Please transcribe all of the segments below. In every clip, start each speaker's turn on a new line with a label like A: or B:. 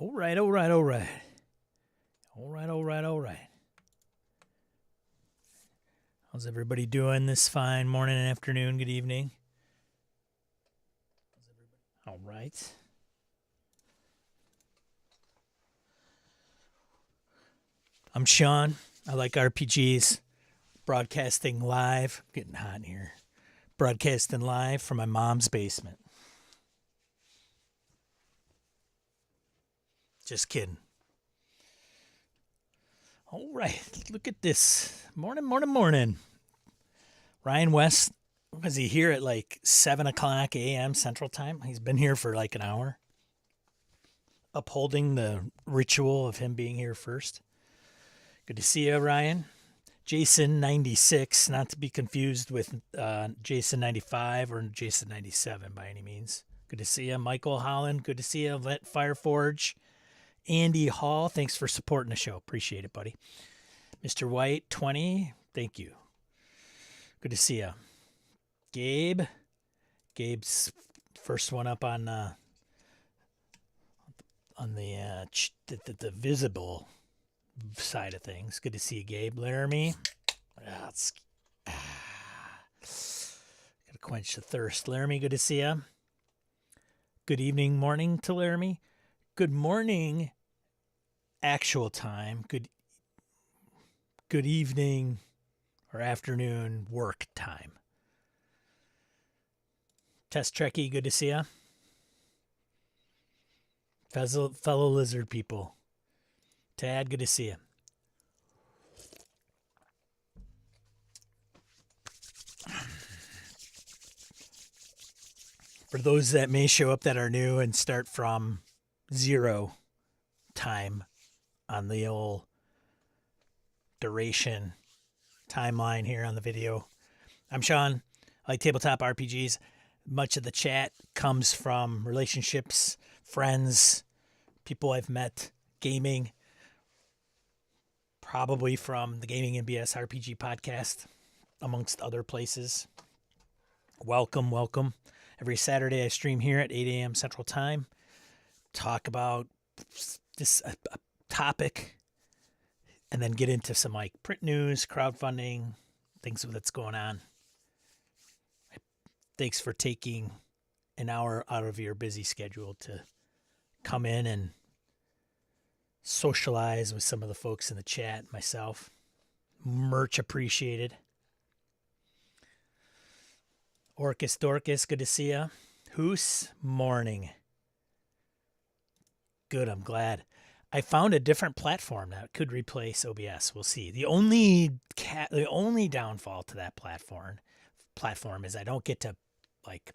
A: All right, all right, all right. All right, all right, all right. How's everybody doing this fine morning and afternoon? Good evening. All right. I'm Sean. I like RPGs. Broadcasting live. Getting hot in here. Broadcasting live from my mom's basement. Just kidding. All right. Look at this. Morning, morning, morning. Ryan West, was he here at like 7 o'clock a.m. Central Time? He's been here for like an hour. Upholding the ritual of him being here first. Good to see you, Ryan. Jason 96, not to be confused with Jason 95 or Jason 97 by any means. Good to see you. Michael Holland, good to see you. Let Fireforge. Andy Hall, thanks for supporting the show. Appreciate it, buddy. Mr. White 20, thank you. Good to see you. Gabe. Gabe's first one up on the visible side of things. Good to see you, Gabe. Laramie. Gotta quench the thirst. Laramie, good to see you. Good evening, morning to Laramie. Good morning, actual time. Good evening or afternoon work time. Test Trekkie, good to see you. Fellow lizard people. Tad, good to see you. For those that may show up that are new and start from 0 time on the old duration timeline here on the video. I'm Sean. I like tabletop RPGs. Much of the chat comes from relationships, friends, people I've met, gaming, probably from the Gaming and BS RPG podcast, amongst other places. Welcome, welcome. Every Saturday I stream here at 8 a.m. Central Time. Talk about this a topic and then get into some like print news, crowdfunding, things that's going on. Thanks for taking an hour out of your busy schedule to come in and socialize with some of the folks in the chat, myself. Much appreciated. Orcus Dorcas, good to see you. Hoos, morning. Good, I'm glad. I found a different platform that could replace OBS. We'll see. The only downfall to that platform is I don't get to like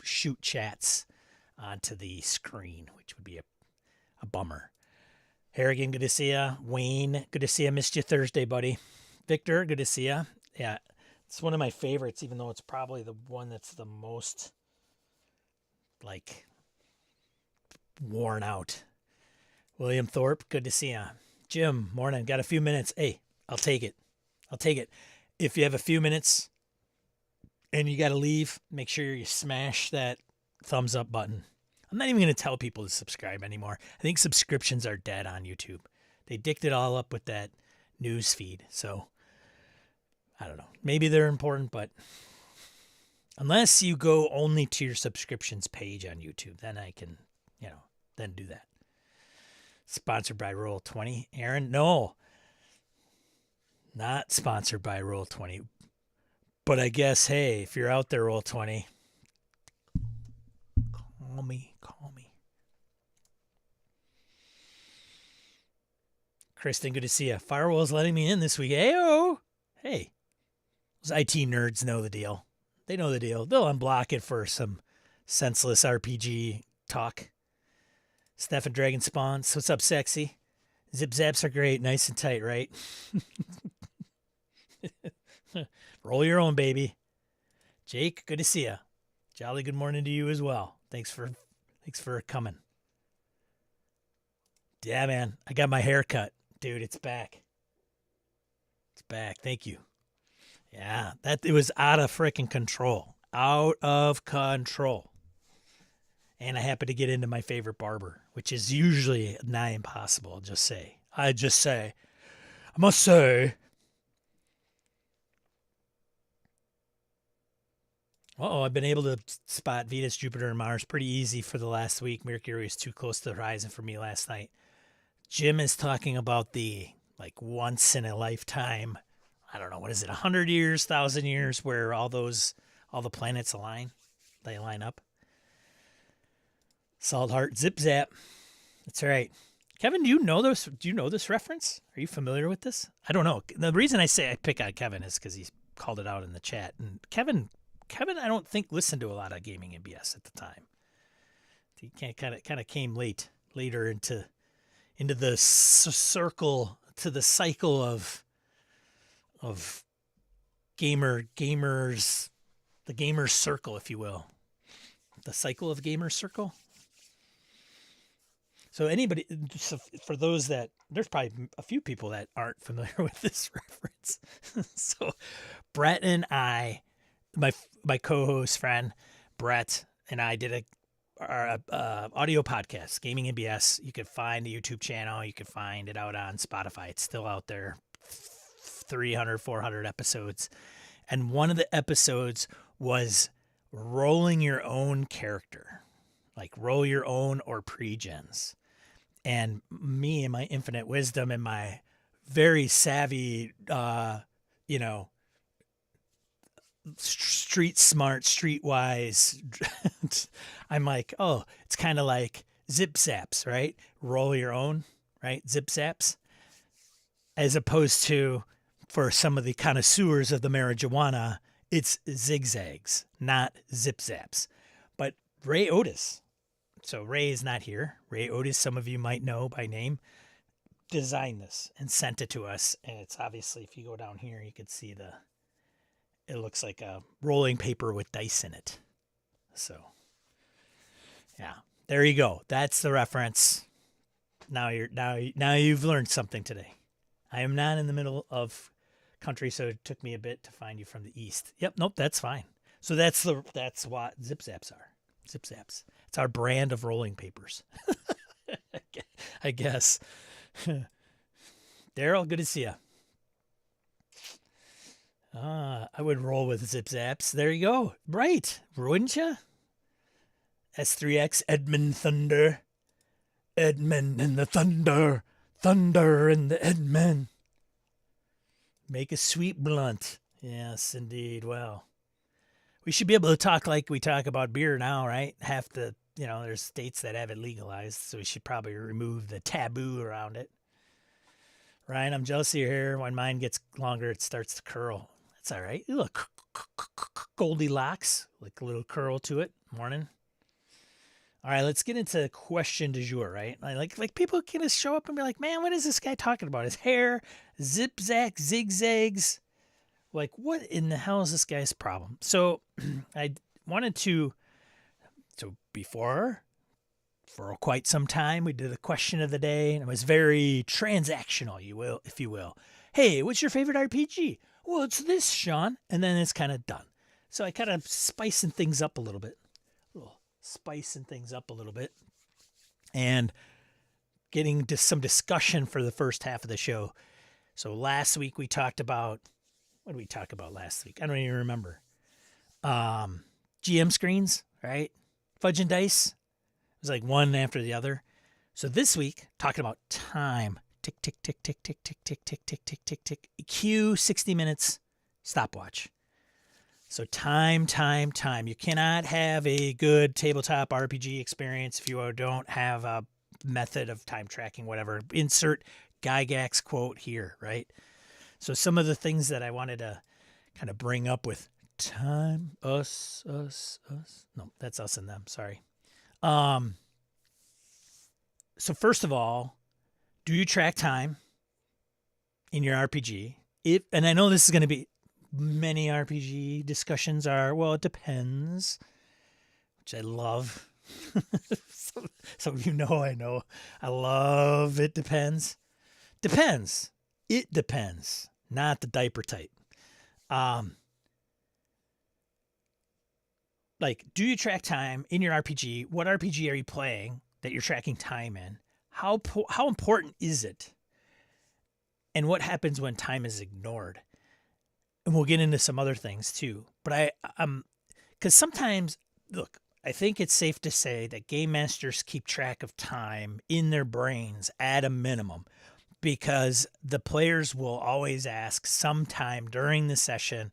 A: shoot chats onto the screen, which would be a bummer. Harrigan, good to see ya. Wayne, good to see ya. Missed you Thursday, buddy. Victor, good to see ya. Yeah, it's one of my favorites, even though it's probably the one that's the most like worn out. William Thorpe, good to see ya. Jim, morning. Got a few minutes. Hey, I'll take it. If you have a few minutes and you got to leave, make sure you smash that thumbs up button. I'm not even going to tell people to subscribe anymore. I think subscriptions are dead on YouTube. They dicked it all up with that news feed. So, I don't know. Maybe they're important, but unless you go only to your subscriptions page on YouTube, then I can, then do that. Sponsored by Roll20. Aaron, no. Not sponsored by Roll20. But I guess, hey, if you're out there, Roll20, call me. Kristen, good to see you. Firewall's letting me in this week. Hey-oh. Hey. Those IT nerds know the deal. They know the deal. They'll unblock it for some senseless RPG talk. Steph and Dragon Spawns. What's up, sexy? Zip zaps are great. Nice and tight, right? Roll your own, baby. Jake, good to see you. Jolly good morning to you as well. Thanks for coming. Yeah, man. I got my hair cut. Dude, it's back. Thank you. Yeah, it was out of freaking control. And I happened to get into my favorite barber, which is usually nigh impossible. I must say. I've been able to spot Venus, Jupiter, and Mars pretty easy for the last week. Mercury was too close to the horizon for me last night. Jim is talking about the like once in a lifetime, I don't know, what is it, 100 years, 1,000 years, where all the planets align. They line up. Salt Heart, Zip Zap. That's right. Kevin, do you know this reference? Are you familiar with this? I don't know. The reason I say I pick on Kevin is because he called it out in the chat. And Kevin, I don't think listened to a lot of Gaming MBS at the time. He kind of came later into the circle, to the cycle of gamers, the gamer circle, if you will, the cycle of gamer circle. So for those that, there's probably a few people that aren't familiar with this reference. So Brett and I, my co-host friend Brett and I did our audio podcast, Gaming MBS. You can find the YouTube channel. You can find it out on Spotify. It's still out there, 300, 400 episodes. And one of the episodes was rolling your own character, like roll your own or pre-gens. And me and my infinite wisdom and my very savvy, street smart, streetwise, I'm like, oh, it's kind of like zip zaps, right? Roll your own, right? Zip zaps. As opposed to, for some of the connoisseurs of the marijuana, it's zigzags, not zip zaps. But Ray Otis, so Ray is not here. Ray Otis, some of you might know by name, designed this and sent it to us. And it's obviously, if you go down here, you can see it looks like a rolling paper with dice in it. So, yeah, there you go. That's the reference. Now you've learned something today. I am not in the middle of country, so it took me a bit to find you from the east. Yep, nope, that's fine. So that's what zip zaps are. Zip zaps. It's our brand of rolling papers. I guess. Daryl, good to see you. I would roll with zip zaps. There you go. Right, wouldn't you? S3X, Edmund Thunder. Edmund and the Thunder. Thunder and the Edmund. Make a sweet blunt. Yes, indeed. Well, we should be able to talk like we talk about beer now, right? There's states that have it legalized, so we should probably remove the taboo around it. Ryan, I'm jealous of your hair. When mine gets longer, it starts to curl. That's all right. Look, Goldilocks, like a little curl to it. Morning. All right, let's get into question du jour, right? Like people can just show up and be like, man, what is this guy talking about? His hair, zip-zack, zigzags. Like, what in the hell is this guy's problem? So I wanted to, for quite some time, we did a question of the day, and it was very transactional, if you will. Hey, what's your favorite RPG? Well, it's this, Sean. And then it's kind of done. So I kind of spicing things up a little bit. And getting to some discussion for the first half of the show. So last week we talked about, what did we talk about last week? I don't even remember. GM screens, right? Fudge and dice. It was like one after the other. So this week, talking about time. Tick, tick, tick, tick, tick, tick, tick, tick, tick, tick, tick, tick. Cue 60 minutes, stopwatch. So time. You cannot have a good tabletop RPG experience if you don't have a method of time tracking, whatever. Insert Gygax quote here, right? So some of the things that I wanted to kind of bring up with time, us. No, that's us and them, sorry. So first of all, do you track time in your RPG? And I know this is going to be, many RPG discussions are, well, it depends, which I love. So I know. I love it depends. Depends. It depends. Not the diaper type. Like, do you track time in your RPG? What RPG are you playing? that you're tracking time in, how important is it? And what happens when time is ignored? And we'll get into some other things too. But because sometimes, look, I think it's safe to say that game masters keep track of time in their brains at a minimum, because the players will always ask sometime during the session,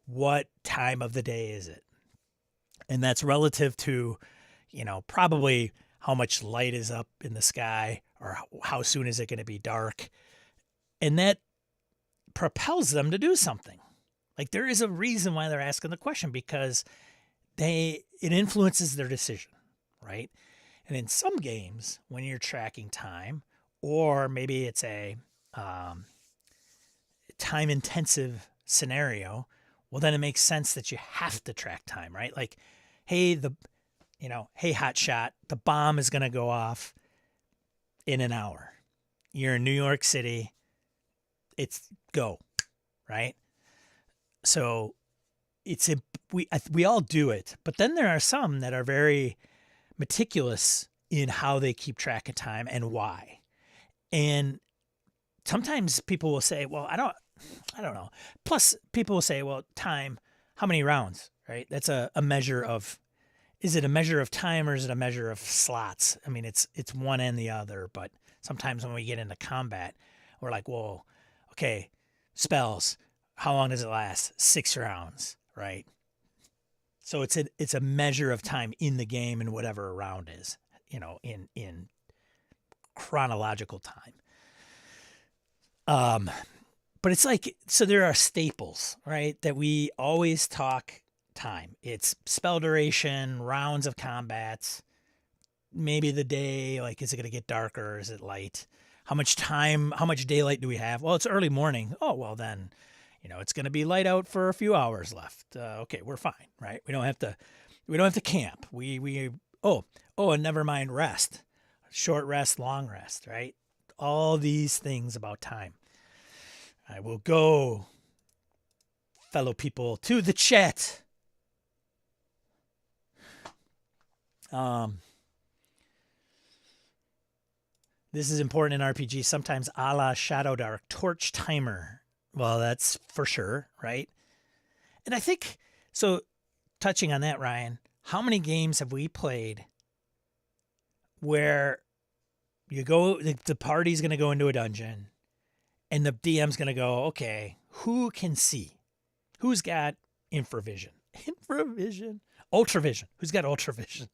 A: what time of the day is it? And that's relative to, probably how much light is up in the sky, or how soon is it going to be dark. And that propels them to do something. Like, there is a reason why they're asking the question, because it influences their decision, right? And in some games, when you're tracking time, or maybe it's a time-intensive scenario, well, then it makes sense that you have to track time, right? Like, hey, hey, hot shot, the bomb is going to go off in an hour. You're in New York City. It's go, right? So we all do it, but then there are some that are very meticulous in how they keep track of time and why. And sometimes people will say, well, I don't know. Plus, people will say, well, time, how many rounds, right? That's a measure of, is it a measure of time, or is it a measure of slots? I mean, it's one and the other, but sometimes when we get into combat, we're like, whoa, okay, spells, how long does it last? 6 rounds, right? So it's a measure of time in the game and whatever a round is, in chronological time. But it's like, so there are staples, right, that we always talk time. It's spell duration, rounds of combats, maybe the day, like, is it going to get darker or is it light? How much daylight do we have? Well, it's early morning. Oh, well then, it's going to be light out for a few hours left. Okay, we're fine, right? We don't have to camp. And never mind rest. Short rest, long rest, right? All these things about time. I will go, fellow people, to the chat. This is important in RPG, sometimes a la Shadowdark, torch timer. Well, that's for sure, right? And I think, so touching on that, Ryan, how many games have we played where the party's going to go into a dungeon and the DM's going to go, okay, who can see? Who's got infravision? Ultravision. Who's got ultravision?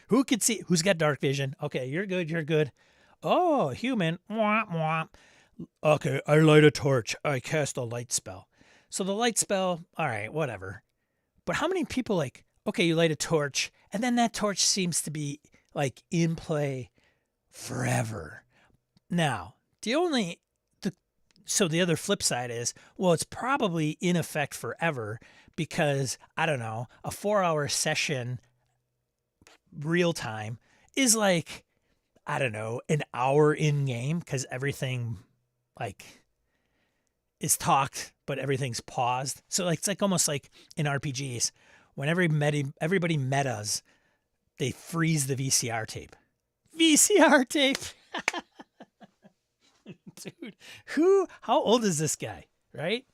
A: Who can see? Who's got dark vision? Okay, you're good. Oh, human. Mwah, mwah. Okay, I light a torch. I cast a light spell. So the light spell, all right, whatever. But how many people, like, okay, you light a torch, and then that torch seems to be, like, in play forever. Now, the other flip side is, well, it's probably in effect forever because, I don't know, a 4-hour session real time is like, I don't know, an hour in game, because everything, like, is talked, but everything's paused. So, like, it's like almost like in RPGs, when everybody metas, they freeze the VCR tape. VCR tape. Dude, how old is this guy, right?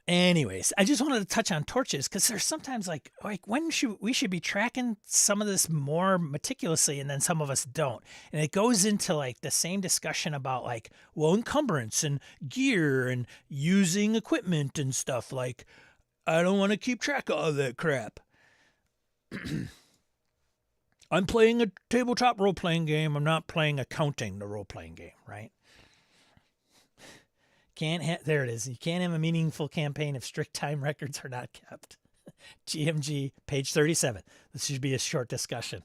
A: Anyways, I just wanted to touch on torches, because there's sometimes like when we should be tracking some of this more meticulously, and then some of us don't. And it goes into like the same discussion about like, well, encumbrance and gear and using equipment and stuff. Like, I don't want to keep track of all that crap. I'm playing a tabletop role-playing game. I'm not playing accounting, the role-playing game, right? There it is. You can't have a meaningful campaign if strict time records are not kept. GMG, page 37. This should be a short discussion.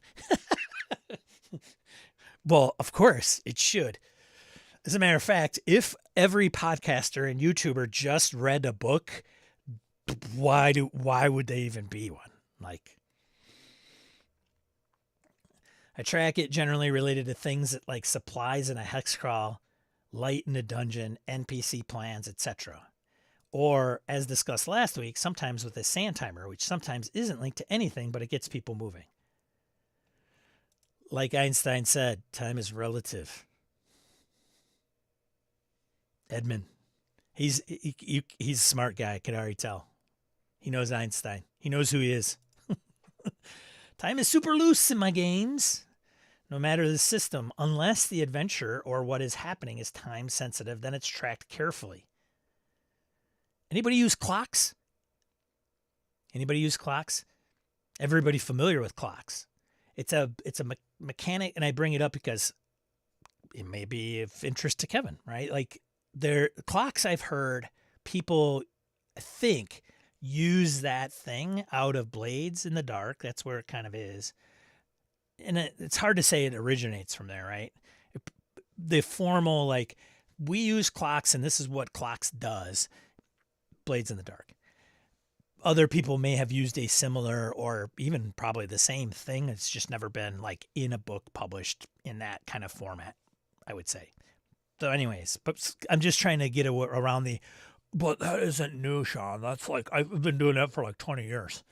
A: Well, of course, it should. As a matter of fact, if every podcaster and YouTuber just read a book, why would they even be one? Like, I track it generally related to things that like supplies in a hex crawl, light in a dungeon, NPC plans, etc. Or, as discussed last week, sometimes with a sand timer, which sometimes isn't linked to anything, but it gets people moving. Like Einstein said, time is relative. Edmund, he's a smart guy. I can already tell. He knows Einstein. He knows who he is. Time is super loose in my games. No matter the system, unless the adventure or what is happening is time sensitive, then it's tracked carefully. Anybody use clocks? Anybody use clocks? Everybody familiar with clocks. It's a mechanic, and I bring it up because it may be of interest to Kevin, right? Like clocks, I've heard people think use that thing out of Blades in the Dark. That's where it kind of is. And it's hard to say it originates from there, right? The formal, like, we use clocks and this is what clocks does, Blades in the Dark. Other people may have used a similar or even probably the same thing. It's just never been like in a book published in that kind of format, I would say. So anyways, but I'm just trying to get around but that isn't new, Sean. That's like, I've been doing that for like 20 years.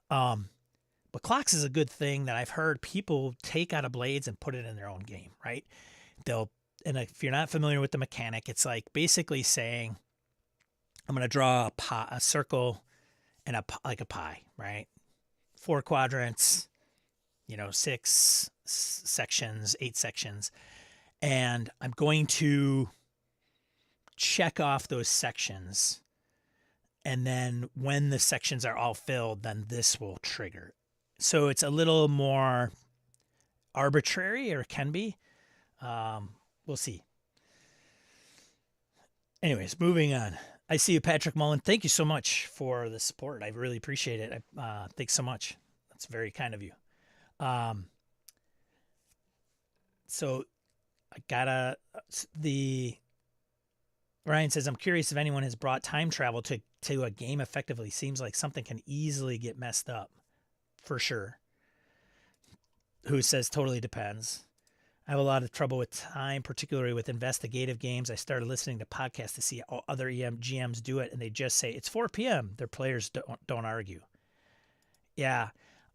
A: But clocks is a good thing that I've heard people take out of Blades and put it in their own game, right? And if you're not familiar with the mechanic, it's like basically saying, I'm going to draw a circle and like a pie, right? 4 quadrants, 6 sections, 8 sections. And I'm going to check off those sections. And then when the sections are all filled, then this will trigger. So it's a little more arbitrary, or can be. We'll see. Anyways, moving on. I see you, Patrick Mullen. Thank you so much for the support. I really appreciate it. Thanks so much. That's very kind of you. So I Ryan says, I'm curious if anyone has brought time travel to a game effectively. Seems like something can easily get messed up. For sure. Who says totally depends. I have a lot of trouble with time, particularly with investigative games. I started listening to podcasts to see how other GMs do it, and they just say, it's 4 p.m. Their players don't argue. Yeah.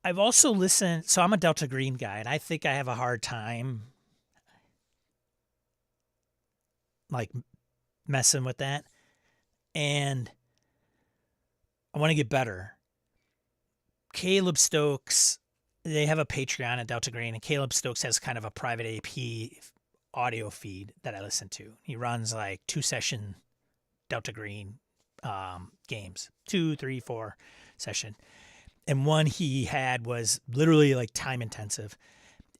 A: I've also listened, so I'm a Delta Green guy, and I think I have a hard time like messing with that. And I want to get better. Caleb Stokes, they have a Patreon at Delta Green, and Caleb Stokes has kind of a private AP audio feed that I listen to. He runs like 2-session Delta Green games, 2, 3, 4 session. And one he had was literally like time intensive.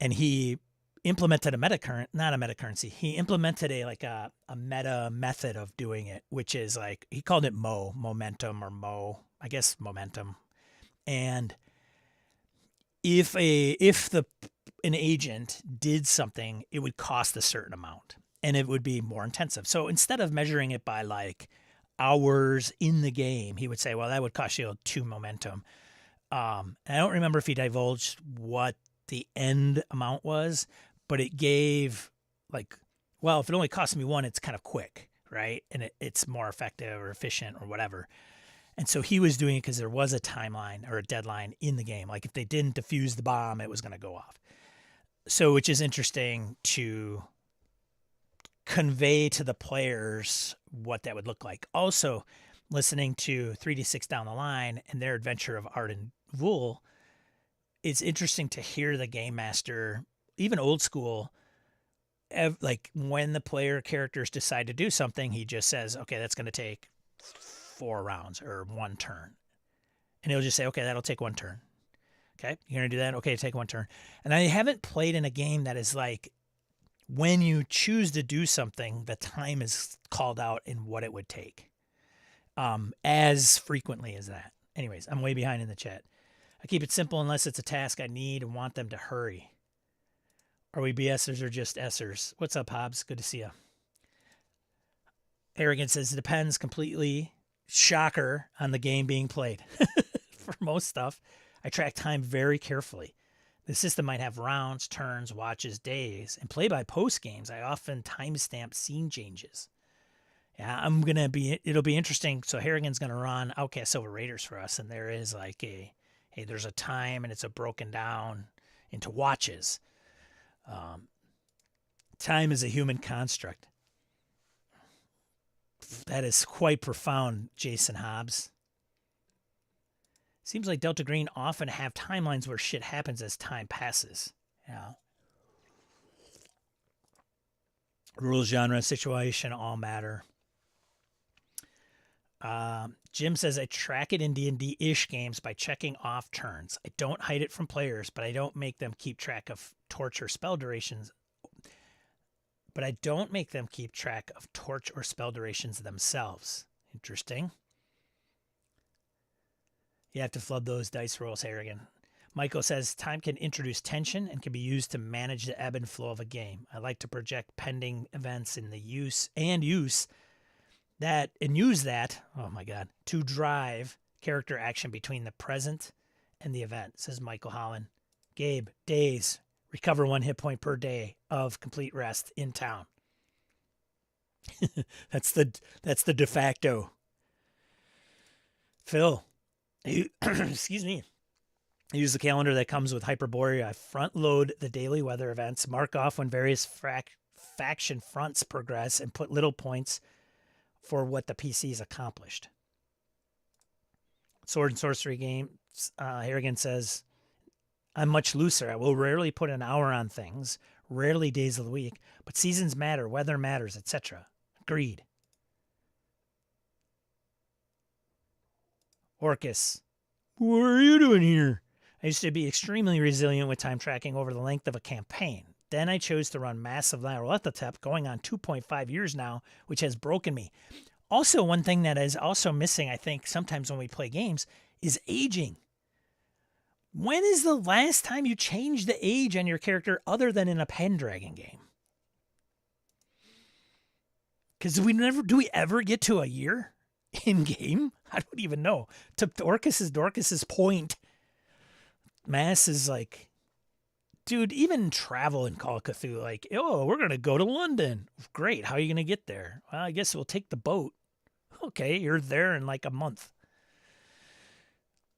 A: And he implemented not a metacurrency. He implemented a meta method of doing it, which is like, he called it momentum. And if an agent did something, it would cost a certain amount and it would be more intensive. So instead of measuring it by like hours in the game, he would say, well, that would cost you 2 momentum. And I don't remember if he divulged what the end amount was, but it gave like, well, if it only costs me 1, it's kind of quick, right? And it's more effective or efficient or whatever. And so he was doing it because there was a timeline or a deadline in the game. Like if they didn't defuse the bomb, it was going to go off. So, which is interesting to convey to the players what that would look like. Also, listening to 3D6 Down the Line and their adventure of Arden Vool, it's interesting to hear the game master, even old school, like when the player characters decide to do something, he just says, okay, that's going to take 4 rounds or 1 turn. And he'll just say, okay, that'll take 1 turn. Okay, you're going to do that? Okay, take 1 turn. And I haven't played in a game that is like, when you choose to do something, the time is called out in what it would take. As frequently as that. Anyways, I'm way behind in the chat. I keep it simple unless it's a task I need and want them to hurry. Are we BSers or just Sers? What's up, Hobbs? Good to see you. Arrogant says, it depends completely. Shocker on the game being played. For most stuff, I track time very carefully. The system might have rounds, turns, watches, days, and play-by-post games. I often timestamp scene changes. Yeah, it'll be interesting. So Harrigan's going to run Outcast Silver Raiders for us, and there is like there's a time, and it's broken down into watches. Time is a human construct. That is quite profound, Jason Hobbs. Seems like Delta Green often have timelines where shit happens as time passes. Yeah. Rules, genre, situation all matter. Jim says, I track it in D&D-ish games by checking off turns. I don't hide it from players, but I don't make them keep track of torch or spell durations. Themselves. Interesting. You have to flood those dice rolls, Harrigan. Michael says, time can introduce tension and can be used to manage the ebb and flow of a game. I like to project pending events in the use that, oh my God, to drive character action between the present and the event, says Michael Holland. Gabe, days, recover 1 hit point per day of complete rest in town. That's the de facto. Phil, excuse me. I use the calendar that comes with Hyperborea. I front load the daily weather events, mark off when various faction fronts progress, and put little points for what the PC's accomplished. Sword and Sorcery games, Harrigan says, I'm much looser. I will rarely put an hour on things, rarely days of the week, but seasons matter, weather matters, etc. Agreed. Orcus, what are you doing here? I used to be extremely resilient with time tracking over the length of a campaign. Then I chose to run massive lateral ethatep, going on 2.5 years now, which has broken me. Also, one thing that is also missing, I think, sometimes when we play games, is aging. When is the last time you changed the age on your character other than in a Pendragon game? Because do we ever get to a year in game? I don't even know. To Dorcas's point, Mass is like, dude, even travel in Call of Cthulhu, like, oh, we're going to go to London. Great. How are you going to get there? Well, I guess we'll take the boat. Okay, you're there in like a month.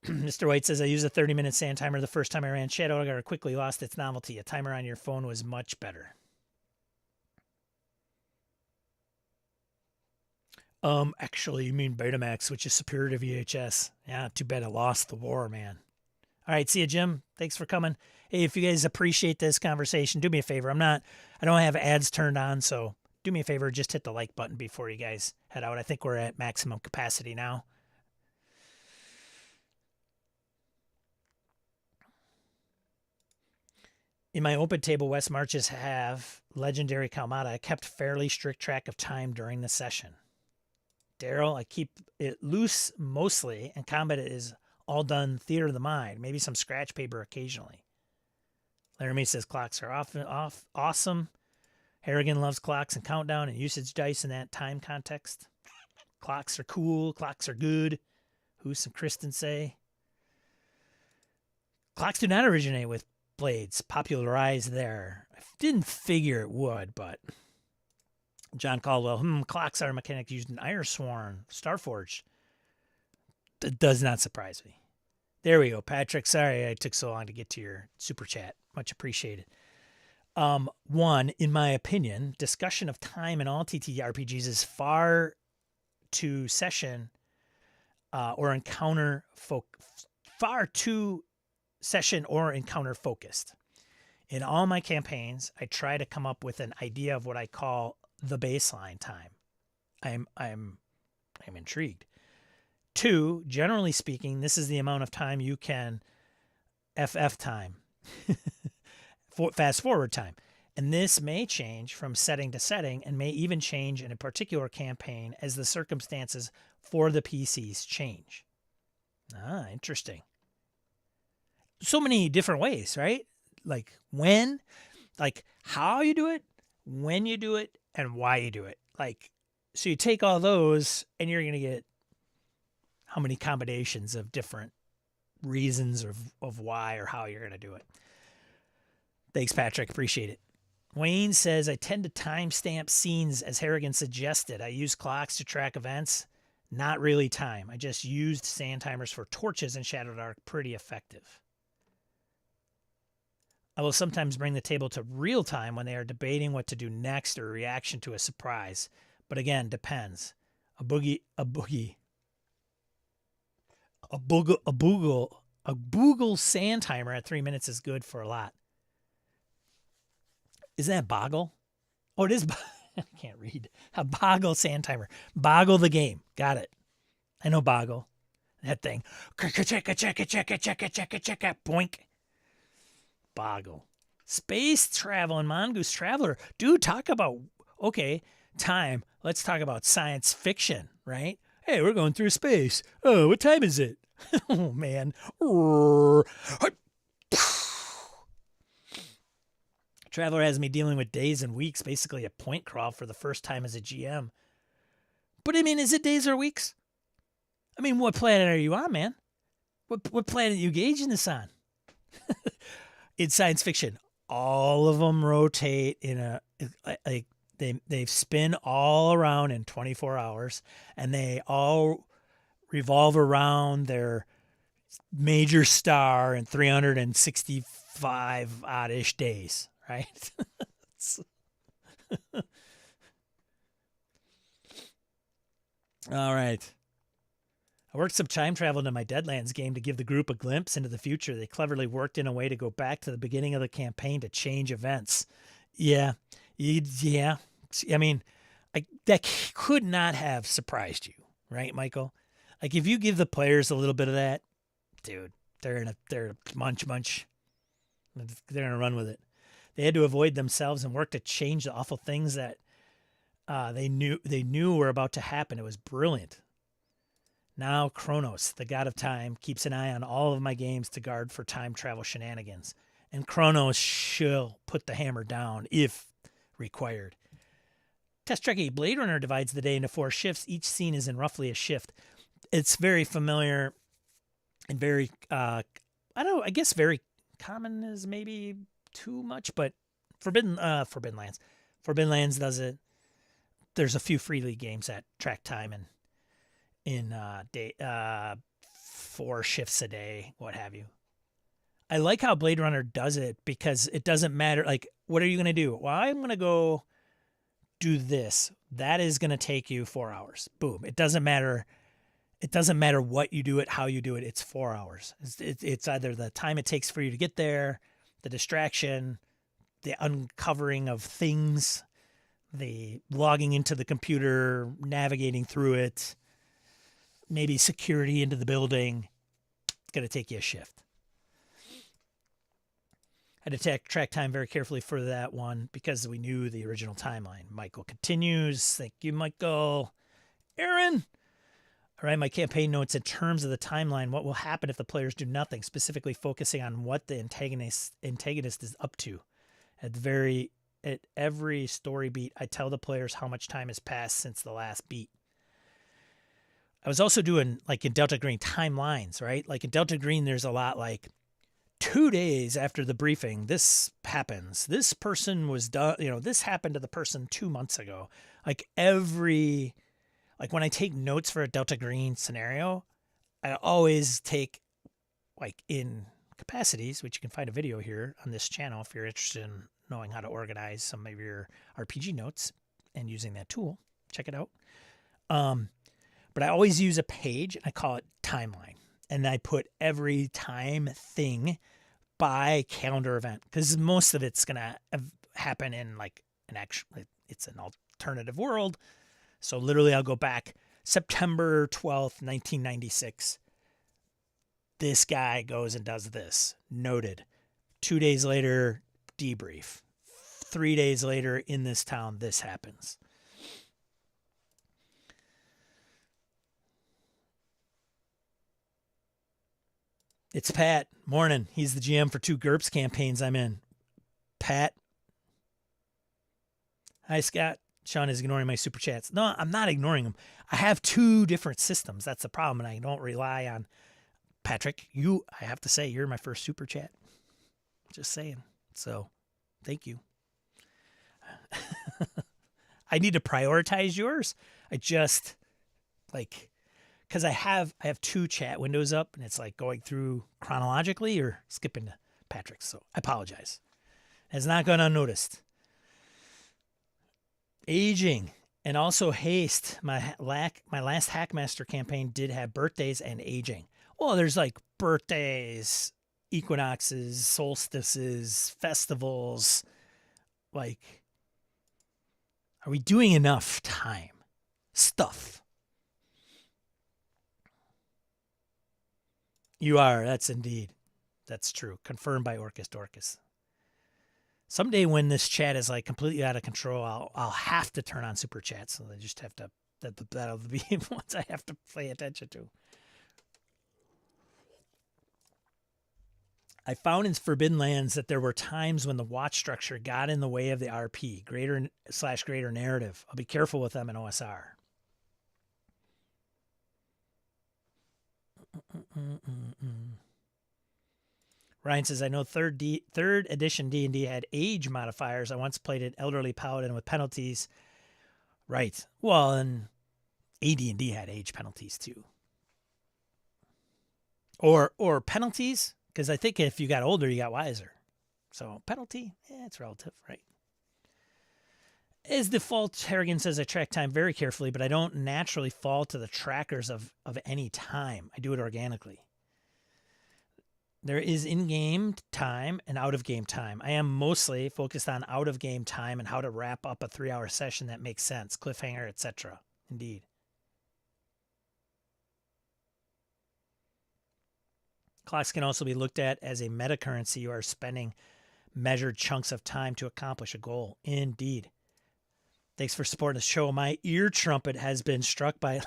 A: Mr. White says, I used a 30-minute sand timer the first time I ran Shadowdark. I quickly lost its novelty. A timer on your phone was much better. Actually, you mean Betamax, which is superior to VHS. Yeah, too bad I lost the war, man. All right, see you, Jim. Thanks for coming. Hey, if you guys appreciate this conversation, do me a favor. I don't have ads turned on, so do me a favor. Just hit the like button before you guys head out. I think we're at maximum capacity now. In my open table, West Marches have legendary Kalmata. I kept fairly strict track of time during the session. Daryl, I keep it loose mostly, and combat is all done theater of the mind. Maybe some scratch paper occasionally. Laramie says clocks are awesome. Harrigan loves clocks and countdown and usage dice in that time context. Clocks are cool. Clocks are good. Who's some Kristen say? Clocks do not originate with blades. Popularized there. I didn't figure it would, but... John Caldwell, clocks are a mechanic used in Iron Starforged. That does not surprise me. There we go, Patrick. Sorry I took so long to get to your super chat. Much appreciated. One, in my opinion, discussion of time in all TTRPGs is far too session or encounter focused. In all my campaigns, I try to come up with an idea of what I call the baseline time. I'm intrigued. Two, generally speaking, this is the amount of time you can FF time, fast forward time. And this may change from setting to setting and may even change in a particular campaign as the circumstances for the PCs change. Interesting. So many different ways, right? Like when, like how you do it, when you do it, and why you do it. Like, so you take all those and you're going to get how many combinations of different reasons of why or how you're going to do it. Thanks, Patrick. Appreciate it. Wayne says, I tend to timestamp scenes as Harrigan suggested. I use clocks to track events, not really time. I just used sand timers for torches in Shadowdark. Pretty effective. I will sometimes bring the table to real time when they are debating what to do next or a reaction to a surprise. But again, depends. A boogie, a boogie, a boogle, a boogle sand timer at 3 minutes is good for a lot. Isn't that boggle? Oh, it is. I can't read. A boggle sand timer. Boggle the game. Got it. I know boggle. That thing. Boink. Boggle. Space travel and Mongoose Traveler. Dude, talk about, okay, time. Let's talk about science fiction, right? Hey, we're going through space. Oh, what time is it? Oh, man. Traveler has me dealing with days and weeks, basically a point crawl for the first time as a GM. But I mean, is it days or weeks? I mean, what planet are you on, man? What planet are you gauging this on? It's science fiction. All of them rotate in a like they spin all around in 24 hours, and they all revolve around their major star in 365 oddish days, right? All right. I worked some time travel into my Deadlands game to give the group a glimpse into the future. They cleverly worked in a way to go back to the beginning of the campaign to change events. Yeah. Yeah. I mean, that could not have surprised you, right, Michael? Like, if you give the players a little bit of that, dude, they're munch. They're going to run with it. They had to avoid themselves and work to change the awful things that they knew were about to happen. It was brilliant. Now Kronos, the god of time, keeps an eye on all of my games to guard for time travel shenanigans. And Kronos shall put the hammer down if required. Test Trekkie Blade Runner divides the day into 4 shifts. Each scene is in roughly a shift. It's very familiar and very, I guess very common is maybe too much, but Forbidden Lands. Forbidden Lands does it. There's a few free league games that track time and in 4 shifts a day, what have you. I like how Blade Runner does it because it doesn't matter. Like, what are you going to do? Well, I'm going to go do this. That is going to take you 4 hours. Boom. It doesn't matter. It doesn't matter what you do it, how you do it. It's 4 hours. It's either the time it takes for you to get there, the distraction, the uncovering of things, the logging into the computer, navigating through it, maybe security into the building. It's going to take you a shift. I had to track time very carefully for that one because we knew the original timeline. Michael continues. Thank you, Michael. Aaron. All right, my campaign notes in terms of the timeline. What will happen if the players do nothing, specifically focusing on what the antagonist is up to. At every story beat, I tell the players how much time has passed since the last beat. I was also doing, like, in Delta Green, timelines, right? Like, in Delta Green, there's a lot like 2 days after the briefing, this happens. This person was done, this happened to the person 2 months ago. Like, when I take notes for a Delta Green scenario, I always take, like, in capacities, which you can find a video here on this channel if you're interested in knowing how to organize some of your RPG notes and using that tool. Check it out. But I always use a page, and I call it timeline. And I put every time thing by calendar event, because most of it's going to happen in, like, it's an alternative world. So literally I'll go back September 12th, 1996. This guy goes and does this. Noted. 2 days later, debrief. 3 days later, in this town, this happens. It's Pat. Morning. He's the GM for 2 GURPS campaigns I'm in. Pat. Hi, Scott. Sean is ignoring my super chats. No, I'm not ignoring them. I have 2 different systems. That's the problem, and I don't rely on Patrick. I have to say, you're my first super chat. Just saying. So, thank you. I need to prioritize yours. I just, like, because I have 2 chat windows up, and it's like going through chronologically or skipping to Patrick, so I apologize. Has not gone unnoticed. Aging and also haste. My last Hackmaster campaign did have birthdays and aging. Well, there's like birthdays, equinoxes, solstices, festivals. Like, are we doing enough time? Stuff. You are. That's true. Confirmed by Orcus Dorcas. Someday when this chat is like completely out of control, I'll have to turn on super chats. So I just have to, that'll be ones I have to pay attention to. I found in Forbidden Lands that there were times when the watch structure got in the way of the RP, greater narrative. I'll be careful with them in OSR. Ryan says, I know third edition D&D had age modifiers. I once played an elderly paladin with penalties. Right. Well, and AD&D had age penalties too. Or penalties, because I think if you got older, you got wiser. So penalty, it's relative, right? As default, Harrigan says, I track time very carefully, but I don't naturally fall to the trackers of any time. I do it organically. There is in-game time and out-of-game time. I am mostly focused on out-of-game time and how to wrap up a 3-hour session that makes sense, cliffhanger, etc. Indeed. Clocks can also be looked at as a meta currency. You are spending measured chunks of time to accomplish a goal. Indeed. Thanks for supporting the show. My ear trumpet has been struck by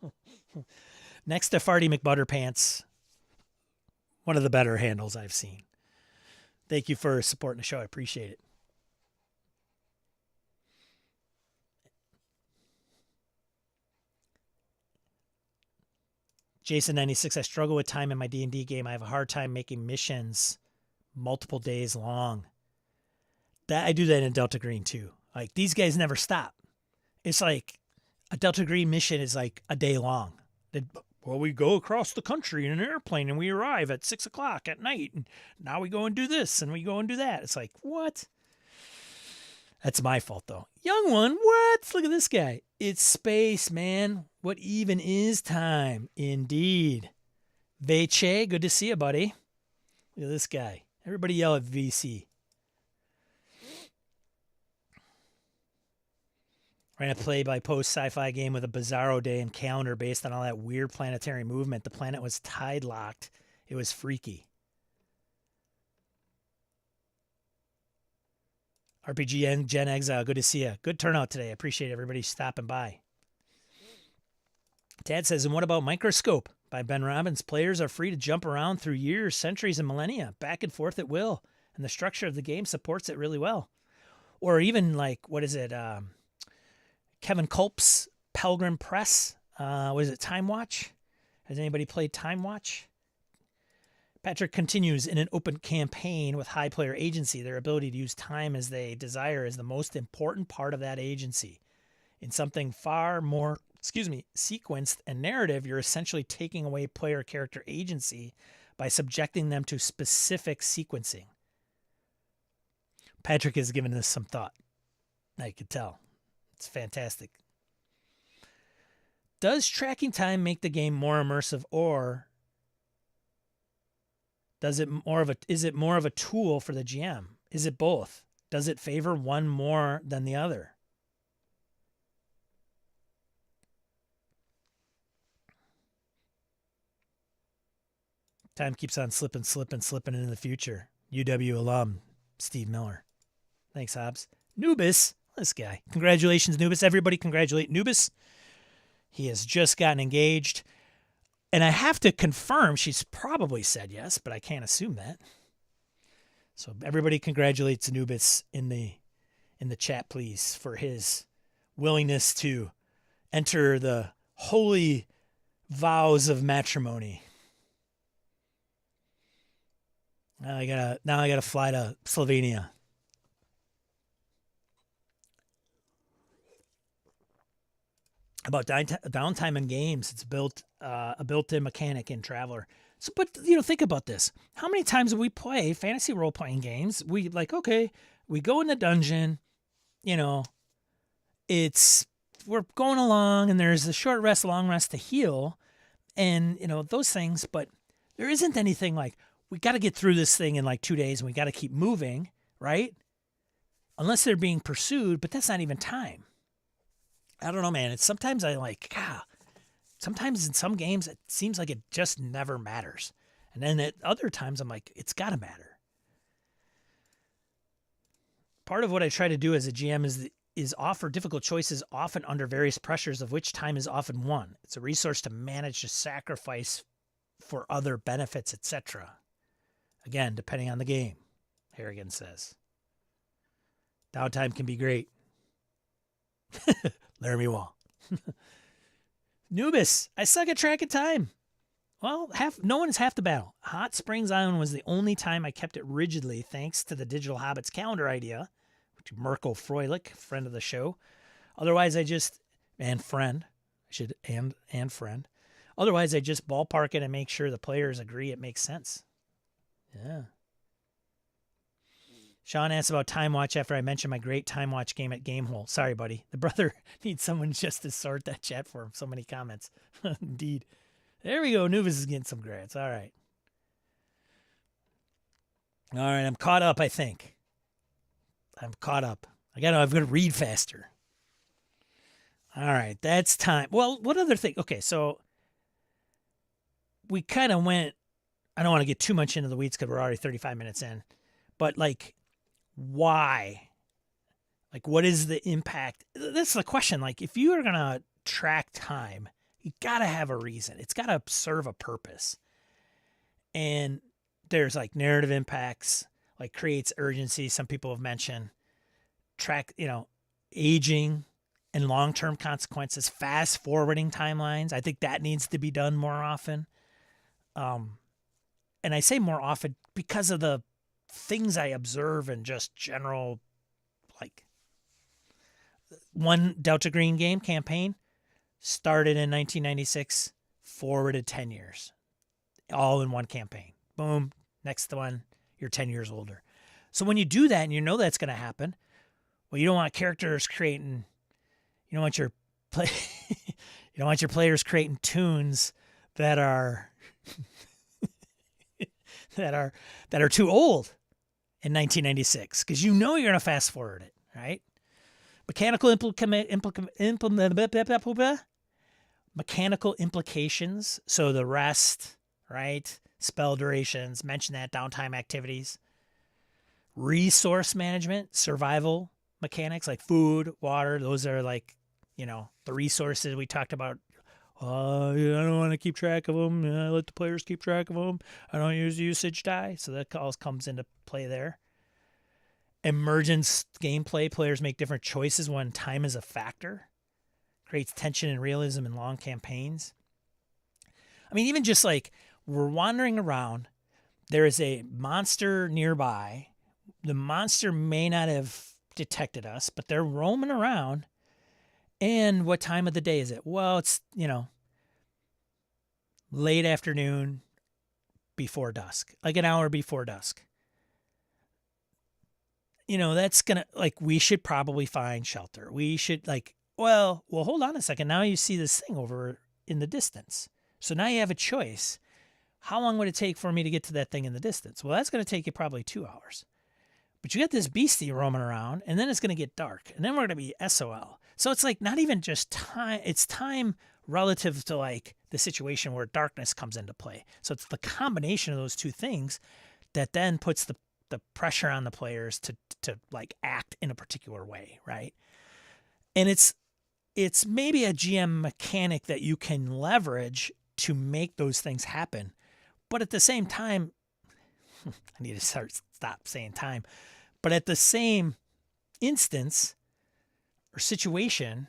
A: lightning. Next to Farty McButterpants, one of the better handles I've seen. Thank you for supporting the show. I appreciate it. Jason96, I struggle with time in my D&D game. I have a hard time making missions multiple days long. I do that in Delta Green too. Like, these guys never stop. It's like a Delta Green mission is like a day long. Well, we go across the country in an airplane and we arrive at 6 o'clock at night. And now we go and do this and we go and do that. It's like, what? That's my fault, though. Young one, what? Look at this guy. It's space, man. What even is time? Indeed. Veche, good to see you, buddy. Look at this guy. Everybody yell at VC. Ran a play-by-post sci-fi game with a bizarro day and calendar based on all that weird planetary movement. The planet was tide-locked. It was freaky. RPG and Gen Exile, good to see you. Good turnout today. I appreciate everybody stopping by. Tad says, and what about Microscope? By Ben Robbins, players are free to jump around through years, centuries, and millennia, back and forth at will. And the structure of the game supports it really well. Or even like, what is it? Kevin Culp's Pelgrim Press. Was it Time Watch? Has anybody played Time Watch? Patrick continues, in an open campaign with high player agency, their ability to use time as they desire is the most important part of that agency. In something far more, sequenced and narrative, you're essentially taking away player character agency by subjecting them to specific sequencing. Patrick has given this some thought. I could tell. It's fantastic. Does tracking time make the game more immersive, or is it more of a tool for the GM? Is it both? Does it favor one more than the other? Time keeps on slipping into the future. UW alum, Steve Miller. Thanks, Hobbs. Nubis, this guy. Congratulations, Nubis. Everybody congratulate Nubis. He has just gotten engaged. And I have to confirm she's probably said yes, but I can't assume that. So everybody congratulates Nubis in the chat, please, for his willingness to enter the holy vows of matrimony. Now I gotta fly to Slovenia. About downtime in games, it's a built-in mechanic in Traveler. So, but think about this. How many times do we play fantasy role playing games? We like, okay, we go in the dungeon, you know, it's we're going along and there's a short rest, long rest to heal and those things, but there isn't anything like we got to get through this thing in like 2 days and we got to keep moving, right? Unless they're being pursued, but that's not even time. I don't know, man. It's sometimes I like, God, sometimes in some games it seems like it just never matters. And then at other times I'm like, it's got to matter. Part of what I try to do as a GM is offer difficult choices often under various pressures of which time is often one. It's a resource to manage the sacrifice for other benefits, etc. Again, depending on the game, Harrigan says. Downtime can be great. Laramie Wall. Nubis, I suck at track of time. Well, no one is half the battle. Hot Springs Island was the only time I kept it rigidly thanks to the Digital Hobbits calendar idea, which Merkel Froelich, friend of the show. Otherwise, friend. Otherwise, I just ballpark it and make sure the players agree it makes sense. Yeah. Sean asked about Time Watch after I mentioned my great Time Watch game at Gamehole. Sorry, buddy. The brother needs someone just to sort that chat for him. So many comments. Indeed. There we go. Nubis is getting some grants. All right. All right. I'm caught up, I think. I'm caught up. I've got to read faster. All right. That's time. Well, what other thing? Okay. So we kind of went, I don't want to get too much into the weeds because we're already 35 minutes in, but like, why? Like, what is the impact? That's the question. Like, if you are going to track time, you got to have a reason. It's got to serve a purpose. And there's like narrative impacts, like creates urgency. Some people have mentioned aging and long-term consequences, fast forwarding timelines. I think that needs to be done more often. And I say more often because of the things I observe in just general, like one Delta Green game campaign started in 1996, forwarded 10 years, all in one campaign. Boom. Next one, you're 10 years older. So when you do that and you know that's going to happen, well, you don't want characters creating, you don't want your players creating tunes that are that are too old in 1996 because you're going to fast forward it, right? Mechanical implications. So the rest, right? Spell durations, mention that, downtime activities. Resource management, survival mechanics like food, water. Those are like, the resources we talked about. I don't want to keep track of them. I let the players keep track of them. I don't use usage die. So that all comes into play there. Emergence gameplay. Players make different choices when time is a factor. Creates tension and realism in long campaigns. I mean, even just like we're wandering around, there is a monster nearby. The monster may not have detected us, but they're roaming around. And what time of the day is it? Well, it's, late afternoon before dusk, like an hour before dusk. That's going to, like, we should probably find shelter. We should, like, well, hold on a second. Now you see this thing over in the distance. So now you have a choice. How long would it take for me to get to that thing in the distance? Well, that's going to take you probably 2 hours. But you got this beastie roaming around, and then it's going to get dark, and then we're going to be SOL. So it's like not even just time. It's time relative to like the situation where darkness comes into play. So it's the combination of those two things that then puts the pressure on the players to like act in a particular way, right? And it's maybe a GM mechanic that you can leverage to make those things happen. But at the same time, I need to stop saying time. But at the same instance or situation,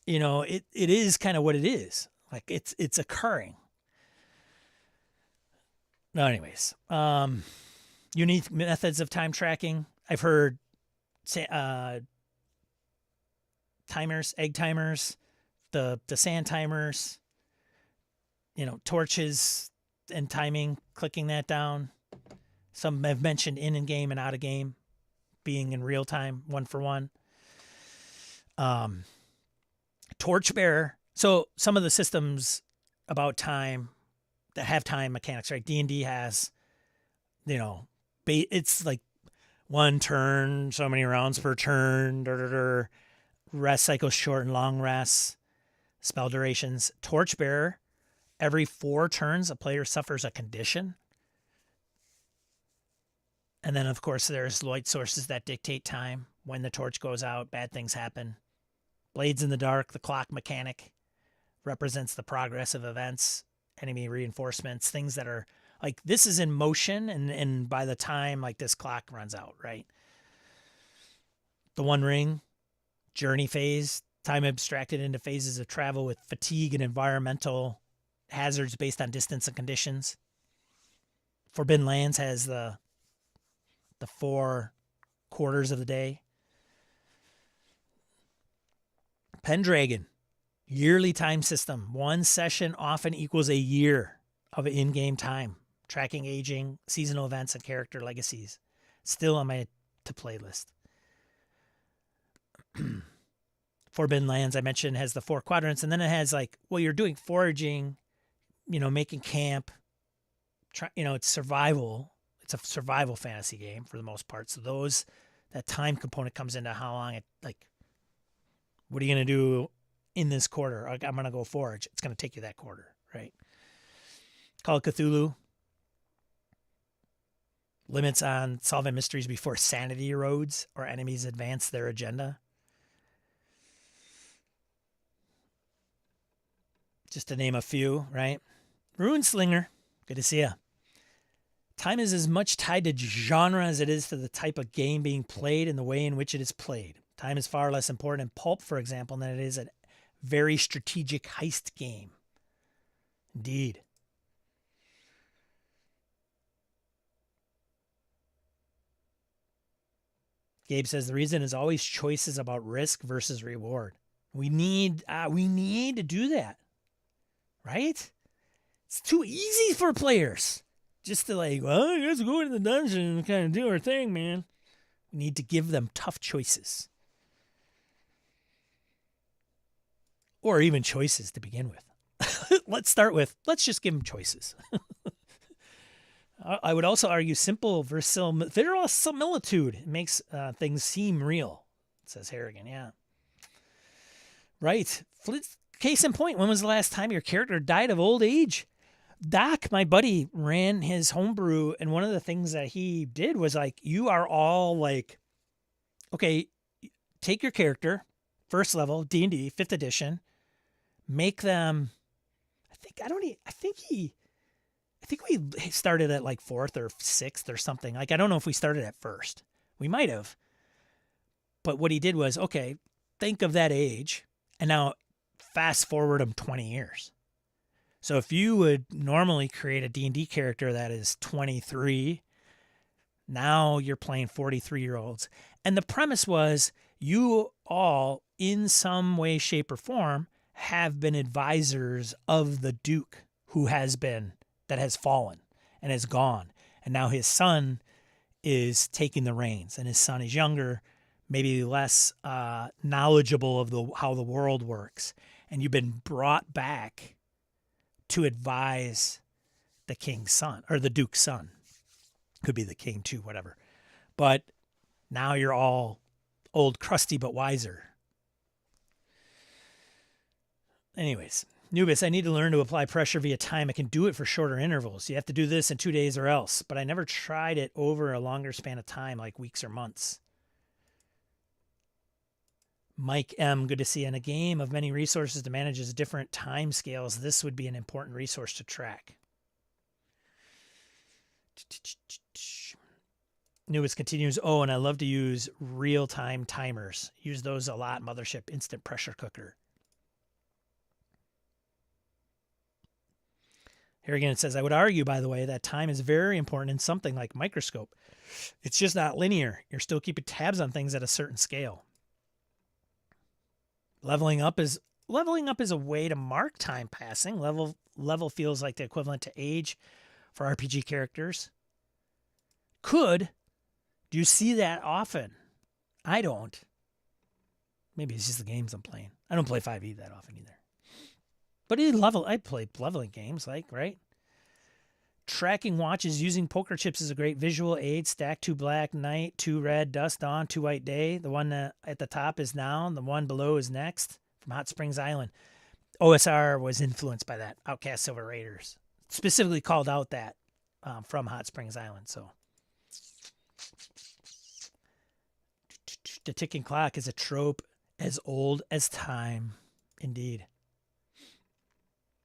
A: it is kind of what it is. Like it's occurring. No, anyways, unique methods of time tracking. I've heard timers, egg timers, the sand timers, torches, and timing, clicking that down. Some have mentioned in-game and out-of-game being in real time, 1-for-1. Torchbearer. So some of the systems about time that have time mechanics, right? D&D has, it's like 1 turn, so many rounds per turn, rest cycles, short and long rests, spell durations. Torchbearer, every 4 turns, a player suffers a condition. And then, of course, there's light sources that dictate time. When the torch goes out, bad things happen. Blades in the dark, the clock mechanic, represents the progress of events, enemy reinforcements, things that are like this is in motion, and by the time like this clock runs out, right? The One Ring, journey phase, time abstracted into phases of travel with fatigue and environmental hazards based on distance and conditions. Forbidden Lands has the 4 quarters of the day. Pendragon, yearly time system. 1 session often equals a year of in-game time, tracking aging, seasonal events, and character legacies. Still on my to-play list. Forbidden Lands, I mentioned, has the 4 quadrants, and then it has like, well, you're doing foraging, making camp. It's survival. It's a survival fantasy game for the most part. So that time component comes into how long it, like, what are you going to do in this quarter? I'm going to go forage. It's going to take you that quarter, right? Call of Cthulhu. Limits on solving mysteries before sanity erodes or enemies advance their agenda. Just to name a few, right? Runeslinger. Good to see ya. Time is as much tied to genre as it is to the type of game being played and the way in which it is played. Time is far less important in Pulp, for example, than it is a very strategic heist game. Indeed. Gabe says the reason is always choices about risk versus reward. We need to do that, right? It's too easy for players just to I guess go into the dungeon and kind of do our thing, man. We need to give them tough choices. Or even choices to begin with. Let's just give them choices. I would also argue simple verisimilitude makes things seem real, says Harrigan. Yeah. Right. Case in point, when was the last time your character died of old age? Doc, my buddy, ran his homebrew, and one of the things that he did was you are all okay, take your character, first level, D&D, 5th edition, make them, I think we started at 4th or 6th or something. I don't know if we started at 1st. We might have. But what he did was, okay, think of that age, and now fast forward them 20 years. So if you would normally create a D&D character that is 23, now you're playing 43-year-olds. And the premise was you all, in some way, shape, or form, have been advisors of the Duke that has fallen and has gone. And now his son is taking the reins, and his son is younger, maybe less knowledgeable of how the world works. And you've been brought back to advise the king's son, or the Duke's son. Could be the king too, whatever. But now you're all old, crusty, but wiser. Anyways, Nubis, I need to learn to apply pressure via time. I can do it for shorter intervals. You have to do this in 2 days or else. But I never tried it over a longer span of time, like weeks or months. Mike M., good to see you. In a game of many resources to manage as different time scales, this would be an important resource to track. Newest continues, and I love to use real-time timers. Use those a lot, Mothership Instant Pressure Cooker. Here again, it says, I would argue, by the way, that time is very important in something like Microscope. It's just not linear. You're still keeping tabs on things at a certain scale. Leveling up is leveling up is a way to mark time passing. Level feels like the equivalent to age for RPG characters. Do you see that often? I don't. Maybe it's just the games I'm playing. I don't play 5e that often either. But I play leveling games, right? Tracking watches using poker chips is a great visual aid. Stack 2 black, night, 2 red, dusk, dawn, 2 white, day. The one at the top is now, the one below is next, from Hot Springs Island. OSR was influenced by that. Outcast Silver Raiders specifically called out that from Hot Springs Island. So the ticking clock is a trope as old as time. Indeed.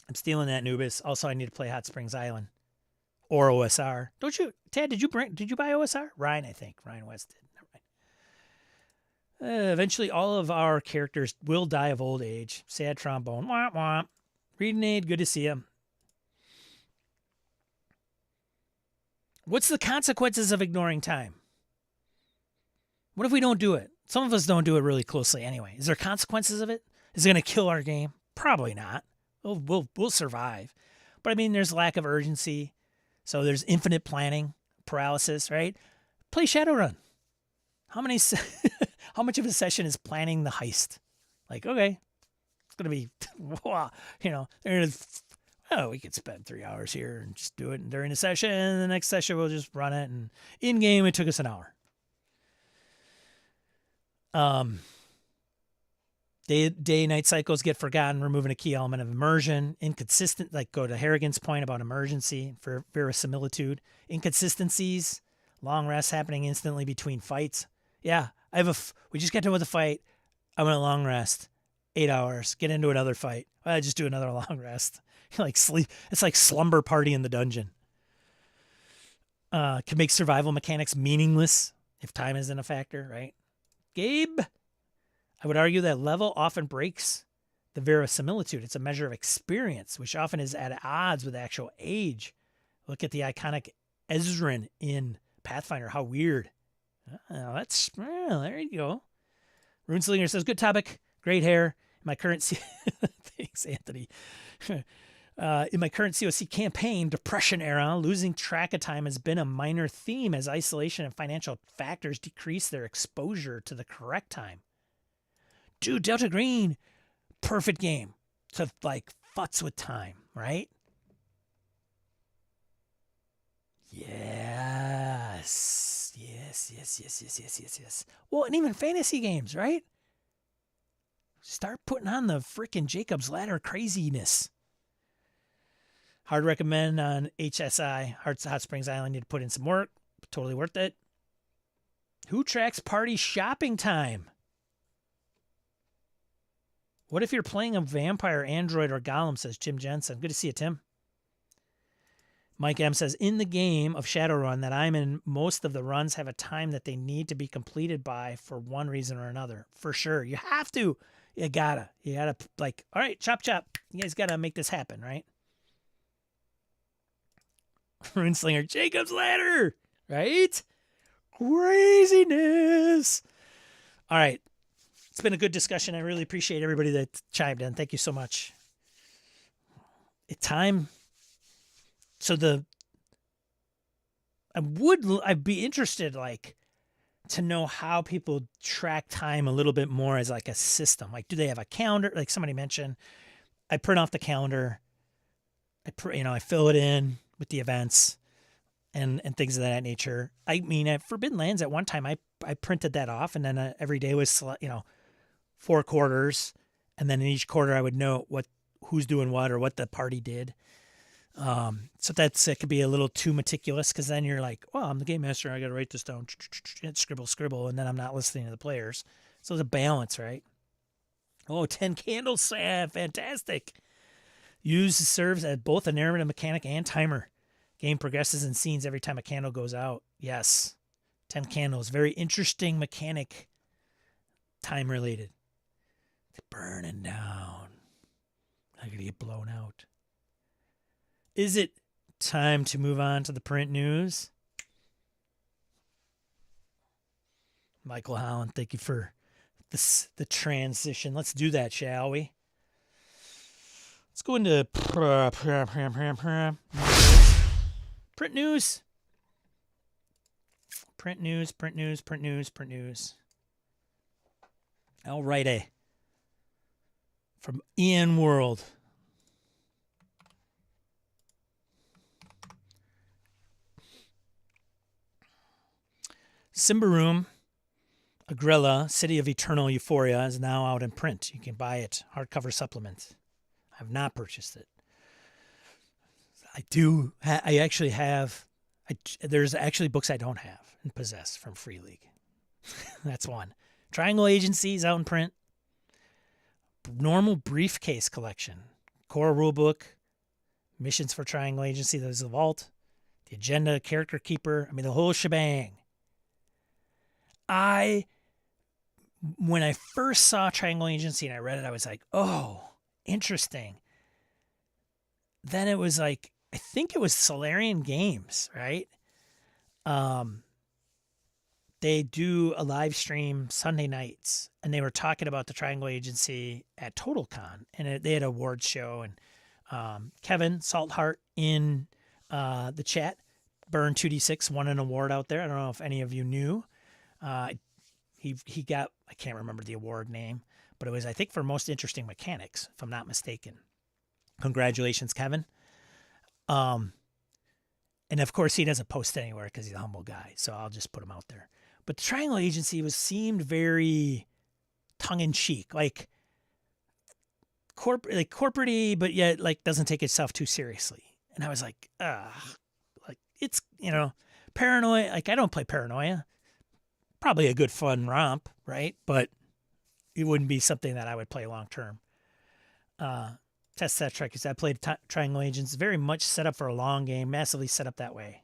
A: I'm stealing that, Nubis. Also, I need to play Hot Springs Island or OSR. Don't you, Tad? Did you buy OSR? Ryan, I think. Ryan West did. Never mind. Eventually, all of our characters will die of old age. Sad trombone. Womp womp. Reading aid. Good to see you. What's the consequences of ignoring time? What if we don't do it? Some of us don't do it really closely anyway. Is there consequences of it? Is it going to kill our game? Probably not. We'll survive. But I mean, there's lack of urgency. So there's infinite planning paralysis, right? Play Shadowrun. How much of a session is planning the heist? Like, okay, it's going to be, we could spend 3 hours here and just do it during the session. And the next session, we'll just run it. And in game, it took us an hour. Day-night cycles get forgotten, removing a key element of immersion. Inconsistent, like go to Harrigan's point about emergency for verisimilitude. Inconsistencies, long rests happening instantly between fights. Yeah, we just got done with a fight. I went a long rest, 8 hours. Get into another fight. I just do another long rest. Like sleep. It's like slumber party in the dungeon. Can make survival mechanics meaningless if time isn't a factor, right? Gabe, I would argue that level often breaks the verisimilitude. It's a measure of experience, which often is at odds with actual age. Look at the iconic Ezrin in Pathfinder. How weird. There you go. Runeslinger says, good topic. Great hair. My current thanks, Anthony. In my current COC campaign, Depression era, losing track of time has been a minor theme as isolation and financial factors decrease their exposure to the correct time. Dude, Delta Green, perfect game to futz with time, right? Yes. Well, and even fantasy games, right? Start putting on the freaking Jacob's Ladder craziness. Hard recommend on HSI, Hot Springs Island. Need to put in some work. Totally worth it. Who tracks party shopping time? What if you're playing a vampire, android, or golem, says Jim Jensen. Good to see you, Tim. Mike M says, in the game of Shadowrun that I'm in, most of the runs have a time that they need to be completed by for one reason or another. For sure. You have to. You gotta, all right, chop. You guys gotta make this happen, right? Runeslinger, Jacob's Ladder, right? Craziness. All right. It's been a good discussion. I really appreciate everybody that chimed in. Thank you so much. I'd be interested, to know how people track time a little bit more as a system. Do they have a calendar? Like somebody mentioned, I print off the calendar. I fill it in with the events and things of that nature. I mean, at Forbidden Lands at one time, I printed that off, and then every day was 4 quarters, and then in each quarter I would know who's doing what or what the party did. So it could be a little too meticulous, because then you're like, well, I'm the game master, I got to write this down, scribble, and then I'm not listening to the players. So there's a balance, right? 10 candles, fantastic. Serves as both a narrative mechanic and timer. Game progresses in scenes every time a candle goes out. Yes. 10 candles. Very interesting mechanic. Time related. It's burning down. I'm going to get blown out. Is it time to move on to the print news? Michael Holland, thank you for the transition. Let's do that, shall we? Let's go into print news. Print news. Alrighty. From Ian World. Symbaroum, Agrella, City of Eternal Euphoria is now out in print. You can buy it, hardcover supplement. I have not purchased it. I actually have. There's actually books I don't have and possess from Free League. That's one. Triangle Agency is out in print. Normal Briefcase Collection. Core Rulebook. Missions for Triangle Agency. There's the Vault. The Agenda, Character Keeper. I mean, the whole shebang. When I first saw Triangle Agency and I read it, I was like, oh, interesting. Then it was like, I think it was Solarian Games, right? They do a live stream Sunday nights, and they were talking about the Triangle Agency at TotalCon, and they had an awards show, and Kevin Saltheart in the chat, Burn 2D6, won an award out there. I don't know if any of you knew. He got, I can't remember the award name, but it was, I think, for most interesting mechanics, if I'm not mistaken. Congratulations, Kevin. And of course he doesn't post anywhere because he's a humble guy, so I'll just put him out there. But the Triangle Agency seemed very tongue-in-cheek, like corporate-y, but yet like doesn't take itself too seriously. And I was like, like it's, paranoia. Like, I don't play Paranoia. Probably a good fun romp, right? But it wouldn't be something that I would play long term. Test that track because I played Triangle Agents, very much set up for a long game, massively set up that way.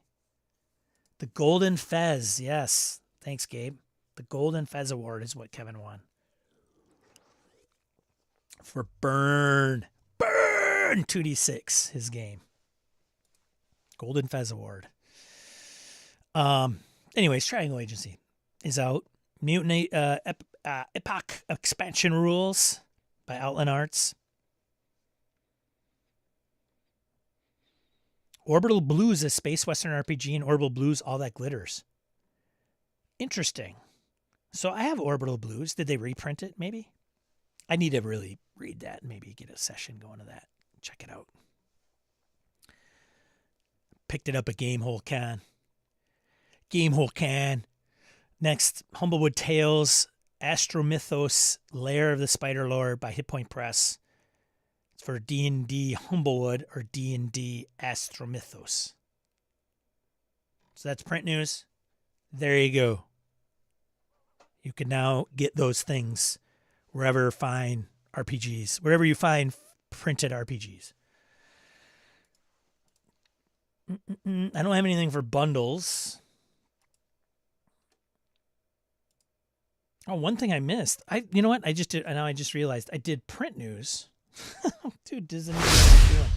A: The Golden Fez, yes. Thanks, Gabe. The Golden Fez Award is what Kevin won. For Burn 2D6, his game. Golden Fez Award. Anyways, Triangle Agency is out. Mutiny Epoch Expansion Rules by Outland Arts. Orbital Blues is Space Western RPG, and Orbital Blues, All That Glitters. Interesting. So I have Orbital Blues. Did they reprint it, maybe? I need to really read that and maybe get a session going to that. Check it out. Picked it up at Gamehole Can. Next, Humblewood Tales, Astromythos, Lair of the Spider Lord by Hit Point Press. It's for D&D Humblewood or D&D Astromythos. So that's print news. There you go. You can now get those things wherever you find RPGs, wherever you find printed RPGs. I don't have anything for bundles. Oh, one thing I missed. You know what? I just realized I did print news. Dude, doesn't even know what I'm doing.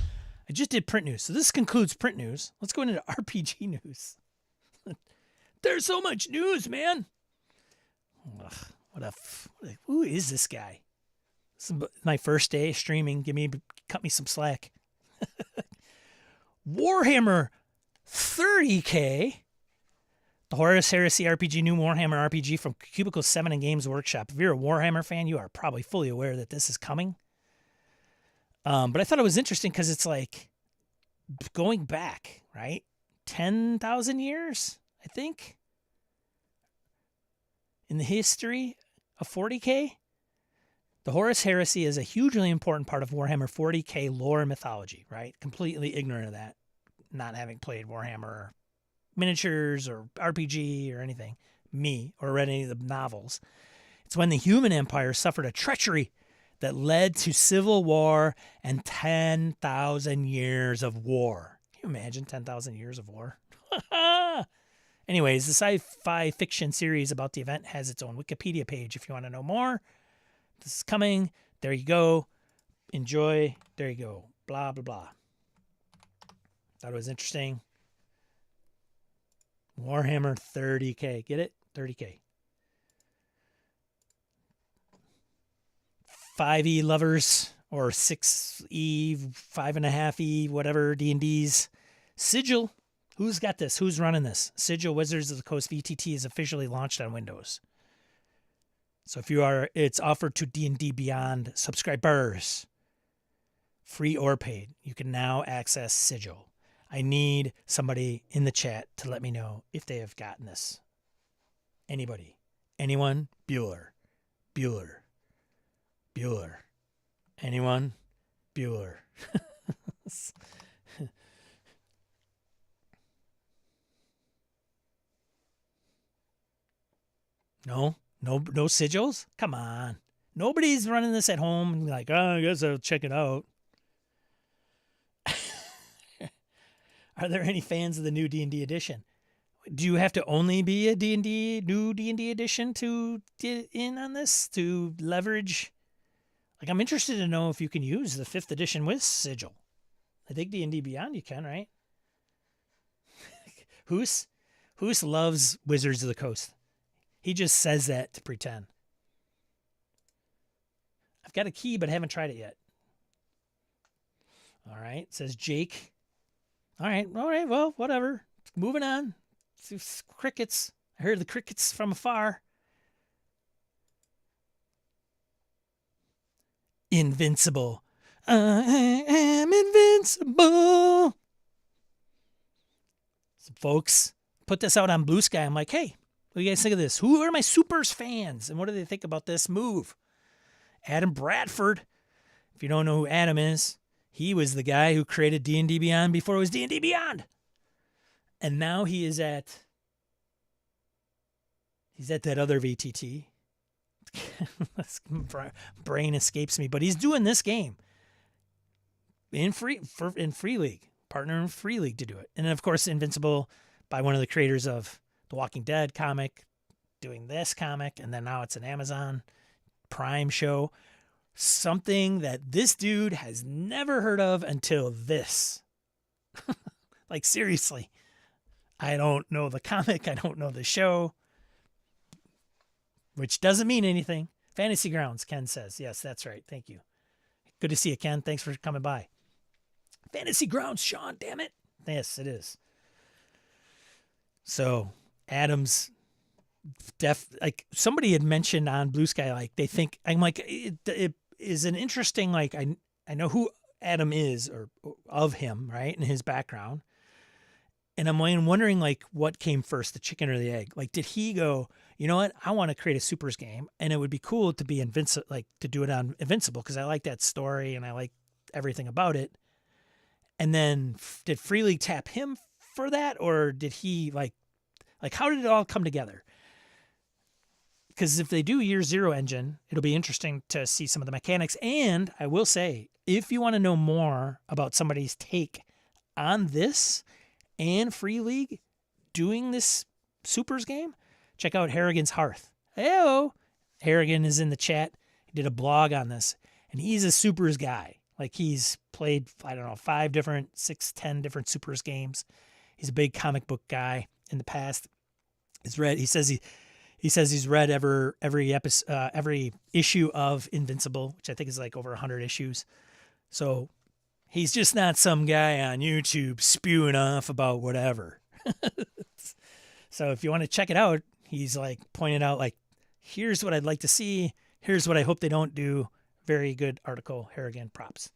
A: I just did print news. So this concludes print news. Let's go into RPG news. There's so much news, man. Ugh, who is this guy? This is my first day streaming. Cut me some slack. Warhammer 30K. The Horus Heresy RPG, new Warhammer RPG from Cubicle 7 and Games Workshop. If you're a Warhammer fan, you are probably fully aware that this is coming. But I thought it was interesting because it's like going back, right? 10,000 years, I think, in the history of 40K. The Horus Heresy is a hugely important part of Warhammer 40K lore and mythology, right? Completely ignorant of that, not having played Warhammer miniatures or RPG or anything, or read any of the novels. It's when the human empire suffered a treachery that led to civil war and 10,000 years of war. Can you imagine 10,000 years of war? Anyways, the sci-fi fiction series about the event has its own Wikipedia page if you want to know more. This is coming. There you go. Enjoy. There you go. Blah, blah, blah. Thought it was interesting. Warhammer 30K. Get it? 30K. 5e lovers or 6E, 5.5E, whatever D&Ds. Sigil. Who's got this? Who's running this? Sigil Wizards of the Coast VTT is officially launched on Windows. So it's offered to D&D Beyond subscribers, free or paid. You can now access Sigil. I need somebody in the chat to let me know if they have gotten this. Anybody? Anyone? Bueller. Anyone? Bueller. No sigils? Come on. Nobody's running this at home and like, oh, I guess I'll check it out. Are there any fans of the new D&D edition? Do you have to only be a new D&D edition to get in on this, to leverage? Like, I'm interested to know if you can use the 5th edition with Sigil. I think D&D Beyond you can, right? Hoos loves Wizards of the Coast. He just says that to pretend. I've got a key, but I haven't tried it yet. All right. It says Jake. All right. Well, whatever. Moving on. Crickets. I heard the crickets from afar. Invincible. I am invincible. So folks, put this out on Blue Sky. I'm like, hey, what do you guys think of this? Who are my Supers fans? And what do they think about this move? Adam Bradford. If you don't know who Adam is, he was the guy who created D&D Beyond before it was D&D Beyond. And now he's at that other VTT. Brain escapes me, but he's doing this game in free league, partner in free league to do it. And then of course, Invincible by one of the creators of the Walking Dead comic, doing this comic, and then now it's an Amazon Prime show. Something that this dude has never heard of until this. Like, seriously. I don't know the comic. I don't know the show. Which doesn't mean anything. Fantasy Grounds, Ken says. Yes, that's right. Thank you. Good to see you, Ken. Thanks for coming by. Fantasy Grounds, Sean, damn it. Yes, it is. So, Adam's like somebody had mentioned on Blue Sky, like they think, I'm like, it is an interesting, like, I know who Adam is or of him, right? And his background. And I'm wondering, like, what came first, the chicken or the egg? Like, did he go, you know what? I want to create a Supers game, and it would be cool to be Invincible, like to do it on Invincible because I like that story and I like everything about it. And then did Free League tap him for that, or did he like how did it all come together? Because if they do Year Zero engine, it'll be interesting to see some of the mechanics. And I will say, if you want to know more about somebody's take on this and Free League doing this Supers game, check out Harrigan's Hearth. Hey-o! Harrigan is in the chat. He did a blog on this, and he's a Supers guy. Like, he's played, 10 different Supers games. He's a big comic book guy in the past. He says he's read every episode, every issue of Invincible, which I think is like over 100 issues. So he's just not some guy on YouTube spewing off about whatever. So if you want to check it out, he's like pointing out, like, here's what I'd like to see. Here's what I hope they don't do. Very good article. Harrigan, props.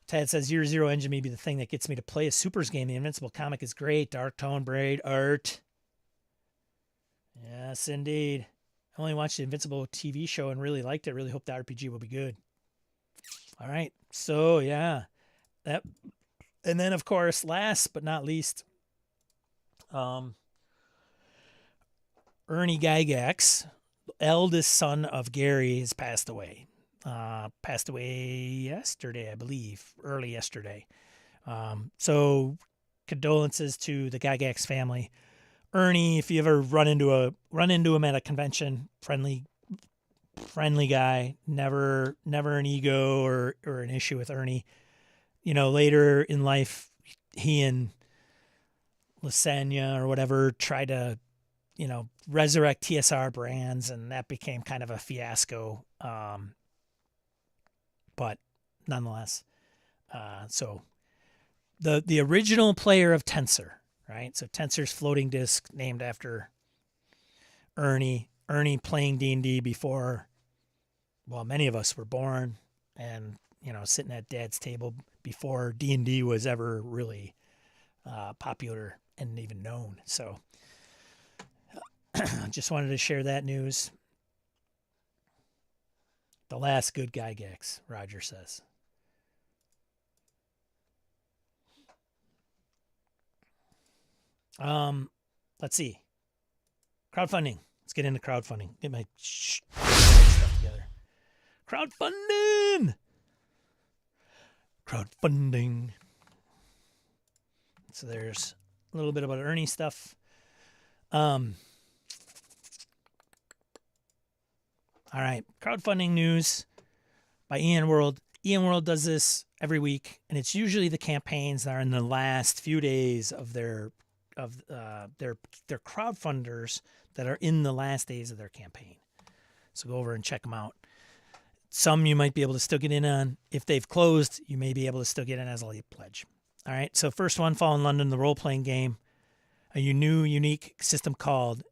A: Tad says, Year Zero engine may be the thing that gets me to play a Supers game. The Invincible comic is great. Dark tone, braid, art. Yes, indeed. I only watched the Invincible TV show and really liked it. Really hope the RPG will be good. All right. So, yeah. And then, of course, last but not least, Ernie Gygax, eldest son of Gary, has passed away. Passed away yesterday, I believe, early yesterday. So condolences to the Gygax family. Ernie, if you ever run into him at a convention, friendly guy, never an ego or an issue with Ernie. You know, later in life, he and Lasagna or whatever tried to, resurrect TSR brands, and that became kind of a fiasco. but nonetheless. So the original player of Tensor, right? So Tensor's floating disk named after Ernie playing D&D before, well, many of us were born, and sitting at Dad's table before D&D was ever really popular and even known. So just wanted to share that news. The last good Gygax, Roger says. Let's see. Crowdfunding. Let's get into crowdfunding. Get my stuff together. Crowdfunding. So there's a little bit about Ernie stuff. All right. Crowdfunding news by Ian World. Ian World does this every week, and it's usually the campaigns that are in the last few days of their crowdfunders that are in the last days of their campaign. So go over and check them out. Some you might be able to still get in on. If they've closed, you may be able to still get in as a late pledge. All right, so first one, Fall in London, the role-playing game. A new, unique system called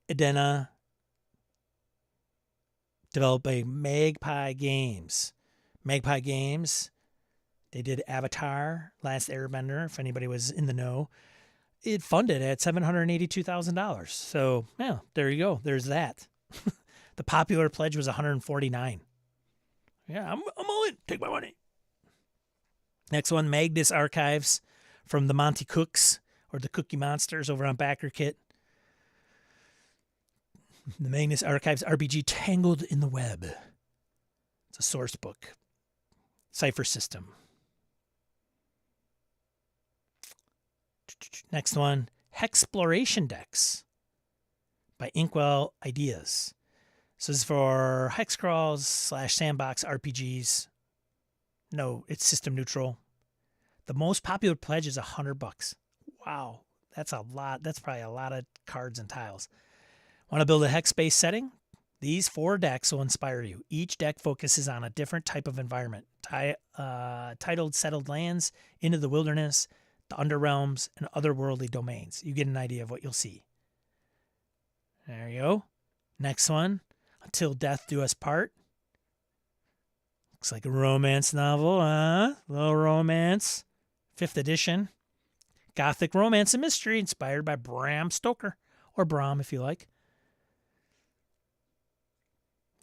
A: Edena, developed by Magpie Games. Magpie Games, they did Avatar, Last Airbender, if anybody was in the know. It funded at $782,000. So, yeah, there you go. There's that. The popular pledge was $149,000. Yeah, I'm all in. Take my money. Next one, Magnus Archives from the Monty Cooks, or the Cookie Monsters over on BackerKit. The Magnus Archives RPG Tangled in the Web. It's a source book. Cipher system. Next one, Hexploration Decks by Inkwell Ideas. So this is for hex crawls / sandbox RPGs. No, it's system neutral. The most popular pledge is $100. Wow, that's a lot. That's probably a lot of cards and tiles. Want to build a hex-based setting? These 4 decks will inspire you. Each deck focuses on a different type of environment. Titled Settled Lands, Into the Wilderness, the Underrealms, and Otherworldly Domains. You get an idea of what you'll see. There you go. Next one, Until Death Do Us Part. Looks like a romance novel, huh? A little romance. 5th edition. Gothic romance and mystery inspired by Bram Stoker. Or Bram, if you like.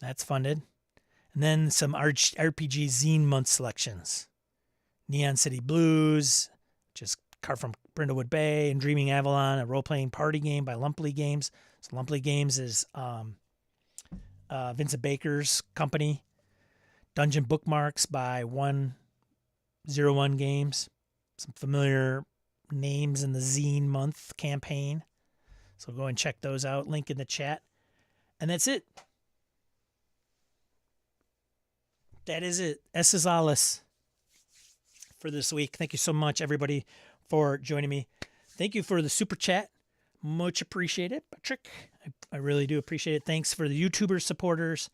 A: That's funded. And then some RPG Zine month selections. Neon City Blues, just card from Brindlewood Bay, and Dreaming Avalon, a role-playing party game by Lumpley Games. So Lumpley Games is Vincent Baker's company. Dungeon Bookmarks by 101 Games. Some familiar names in the Zine month campaign. So go and check those out. Link in the chat. And that's it. That is it. Es is alles for this week. Thank you so much, everybody, for joining me. Thank you for the super chat. Much appreciated, Patrick. I really do appreciate it. Thanks for the YouTuber supporters.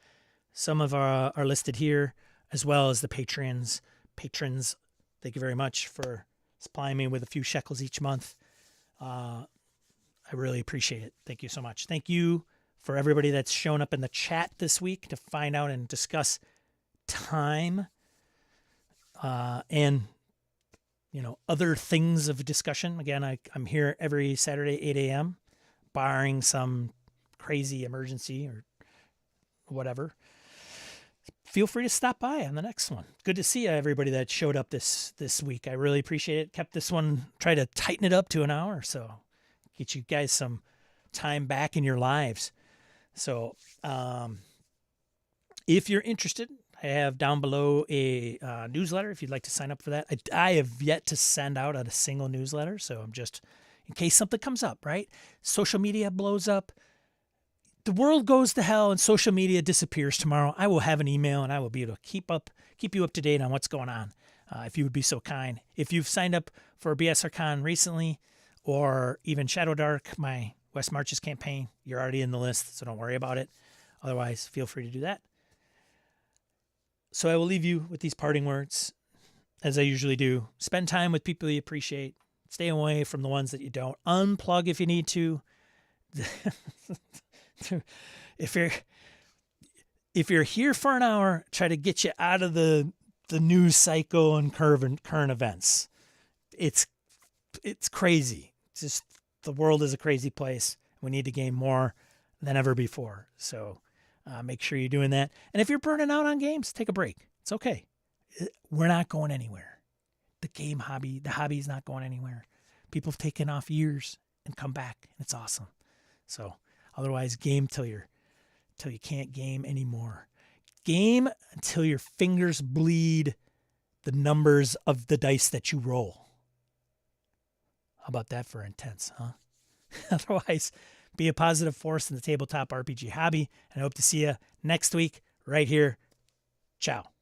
A: Some of our are listed here, as well as the patrons. Thank you very much for supplying me with a few shekels each month. I really appreciate it. Thank you so much. Thank you for everybody that's shown up in the chat this week to find out and discuss time and other things of discussion. Again, I'm here every Saturday 8 a.m. barring some crazy emergency or whatever. Feel free to stop by on the next one. Good to see everybody that showed up this week. I really appreciate it. Kept this one, try to tighten it up to an hour, so get you guys some time back in your lives. So if you're interested, I have down below a newsletter if you'd like to sign up for that. I have yet to send out a single newsletter, so I'm just, in case something comes up, right? Social media blows up. The world goes to hell and social media disappears tomorrow. I will have an email and I will be able to keep you up to date on what's going on, if you would be so kind. If you've signed up for BSRCon recently, or even Shadowdark, my West Marches campaign, you're already in the list, so don't worry about it. Otherwise, feel free to do that. So I will leave you with these parting words, as I usually do. Spend time with people you appreciate. Stay away from the ones that you don't. Unplug if you need to. If you're here for an hour, try to get you out of the news cycle and current events. It's crazy. It's just, the world is a crazy place. We need to game more than ever before. So make sure you're doing that. And if you're burning out on games, take a break. It's okay. We're not going anywhere. The hobby is not going anywhere. People have taken off years and come back. And it's awesome. So otherwise, game till you can't game anymore. Game until your fingers bleed the numbers of the dice that you roll. How about that for intense, huh? Otherwise, be a positive force in the tabletop RPG hobby. And I hope to see you next week right here. Ciao.